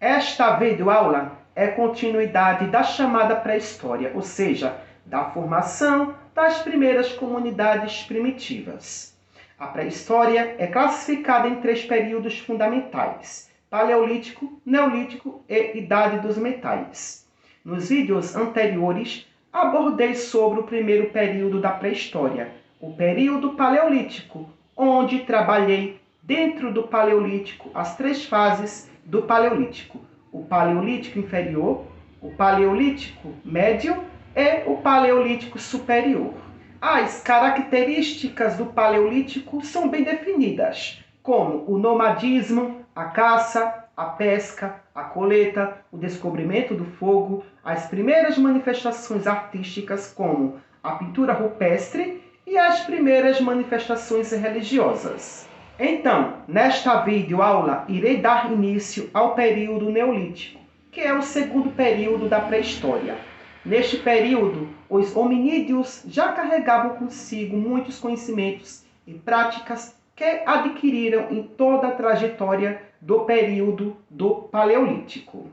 Esta videoaula é continuidade da chamada pré-história, ou seja, da formação das primeiras comunidades primitivas. A pré-história é classificada em 3 períodos fundamentais: Paleolítico, Neolítico e Idade dos Metais. Nos vídeos anteriores, abordei sobre o primeiro período da pré-história, o período Paleolítico, onde trabalhei dentro do Paleolítico as 3 fases do Paleolítico: o Paleolítico inferior, o Paleolítico médio e o Paleolítico superior. As características do Paleolítico são bem definidas, como o nomadismo, a caça, a pesca, a coleta, o descobrimento do fogo, as primeiras manifestações artísticas como a pintura rupestre e as primeiras manifestações religiosas. Então, nesta videoaula, irei dar início ao período Neolítico, que é o segundo período da pré-história. Neste período, os hominídeos já carregavam consigo muitos conhecimentos e práticas que adquiriram em toda a trajetória do período do Paleolítico.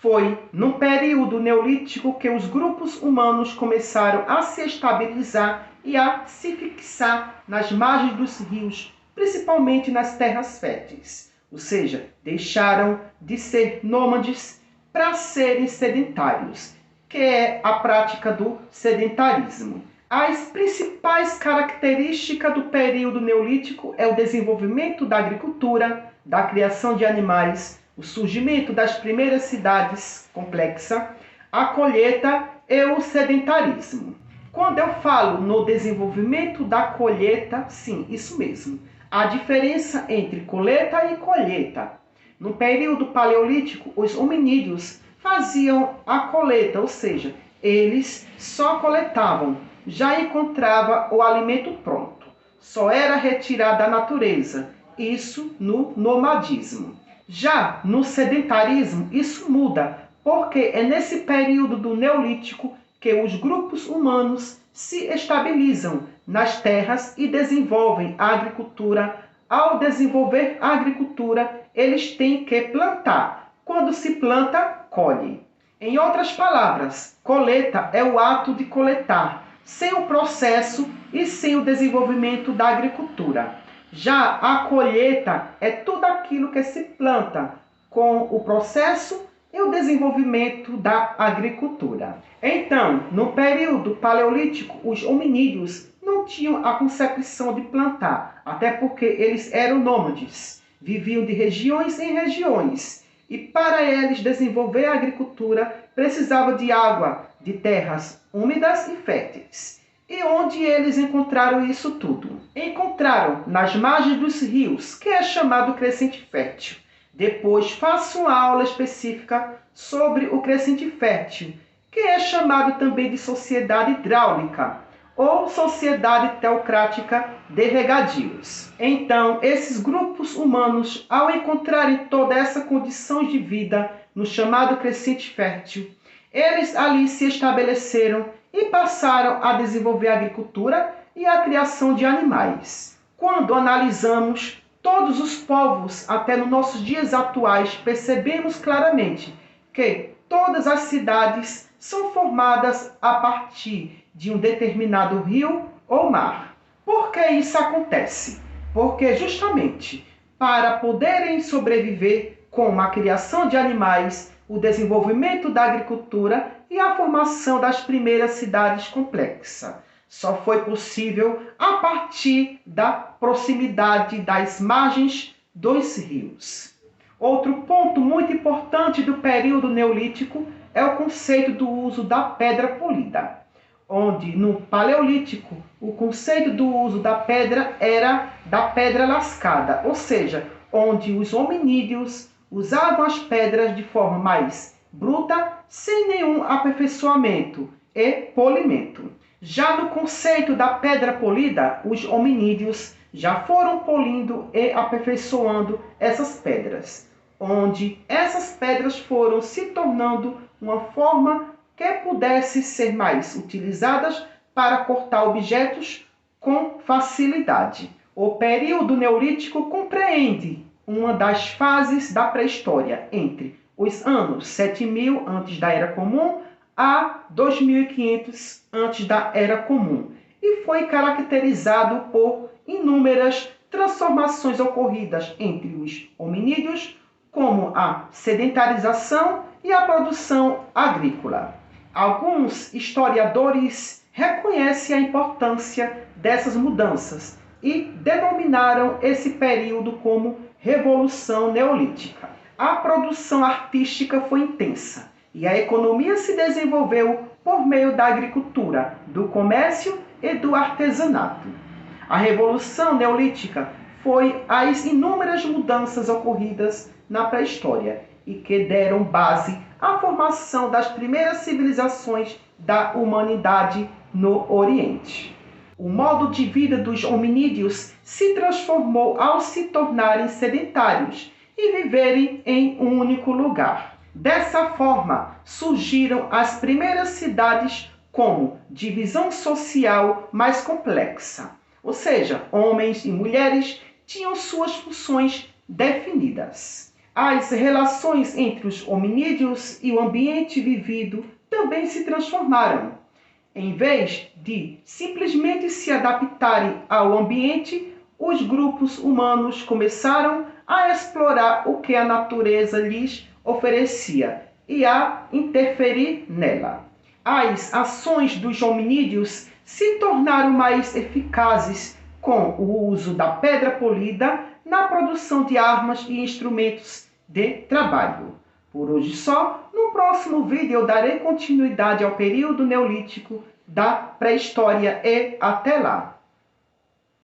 Foi no período Neolítico que os grupos humanos começaram a se estabilizar e a se fixar nas margens dos rios, principalmente nas terras férteis, ou seja, deixaram de ser nômades para serem sedentários, que é a prática do sedentarismo. As principais características do período Neolítico é o desenvolvimento da agricultura, da criação de animais, o surgimento das primeiras cidades complexas, a colheita e o sedentarismo. Quando eu falo no desenvolvimento da colheita, sim, isso mesmo. A diferença entre coleta e colheita. No período Paleolítico, os hominídeos faziam a coleta, ou seja, eles só coletavam, já encontrava o alimento pronto, só era retirado da natureza, isso no nomadismo. Já no sedentarismo, isso muda, porque é nesse período do Neolítico que os grupos humanos se estabilizam nas terras e desenvolvem a agricultura. Ao desenvolver a agricultura, eles têm que plantar. Quando se planta, colhe. Em outras palavras, coleta é o ato de coletar, sem o processo e sem o desenvolvimento da agricultura. Já a colheita é tudo aquilo que se planta, com o processo e o desenvolvimento da agricultura. Então, no período Paleolítico, os hominídeos não tinham a concepção de plantar, até porque eles eram nômades, viviam de regiões em regiões, e para eles desenvolver a agricultura precisava de água, de terras úmidas e férteis. E onde eles encontraram isso tudo? Encontraram nas margens dos rios, que é chamado crescente fértil. Depois faço uma aula específica sobre o crescente fértil, que é chamado também de sociedade hidráulica ou sociedade teocrática de regadios. Então, esses grupos humanos, ao encontrarem toda essa condição de vida no chamado crescente fértil, eles ali se estabeleceram e passaram a desenvolver a agricultura e a criação de animais. Quando analisamos todos os povos até nos nossos dias atuais, percebemos claramente que todas as cidades são formadas a partir de um determinado rio ou mar. Por que isso acontece? Porque justamente para poderem sobreviver com a criação de animais, o desenvolvimento da agricultura e a formação das primeiras cidades complexas. Só foi possível a partir da proximidade das margens dos rios. Outro ponto muito importante do período Neolítico é o conceito do uso da pedra polida, onde no Paleolítico o conceito do uso da pedra era da pedra lascada, ou seja, onde os hominídeos usavam as pedras de forma mais bruta, sem nenhum aperfeiçoamento e polimento. Já no conceito da pedra polida, os hominídeos já foram polindo e aperfeiçoando essas pedras, onde essas pedras foram se tornando uma forma que pudesse ser mais utilizadas para cortar objetos com facilidade. O período Neolítico compreende uma das fases da pré-história, entre os anos 7000 antes da Era Comum a 2500 antes da Era Comum, e foi caracterizado por inúmeras transformações ocorridas entre os hominídeos, como a sedentarização e a produção agrícola. Alguns historiadores reconhecem a importância dessas mudanças e denominaram esse período como Revolução Neolítica. A produção artística foi intensa e a economia se desenvolveu por meio da agricultura, do comércio e do artesanato. A Revolução Neolítica foi as inúmeras mudanças ocorridas na pré-história e que deram base à formação das primeiras civilizações da humanidade no Oriente. O modo de vida dos hominídeos se transformou ao se tornarem sedentários e viverem em um único lugar. Dessa forma, surgiram as primeiras cidades como divisão social mais complexa, ou seja, homens e mulheres tinham suas funções definidas. As relações entre os hominídeos e o ambiente vivido também se transformaram. Em vez de simplesmente se adaptarem ao ambiente, os grupos humanos começaram a explorar o que a natureza lhes oferecia e a interferir nela. As ações dos hominídeos se tornaram mais eficazes com o uso da pedra polida na produção de armas e instrumentos de trabalho. Por hoje só, no próximo vídeo eu darei continuidade ao período neolítico da pré-história e até lá!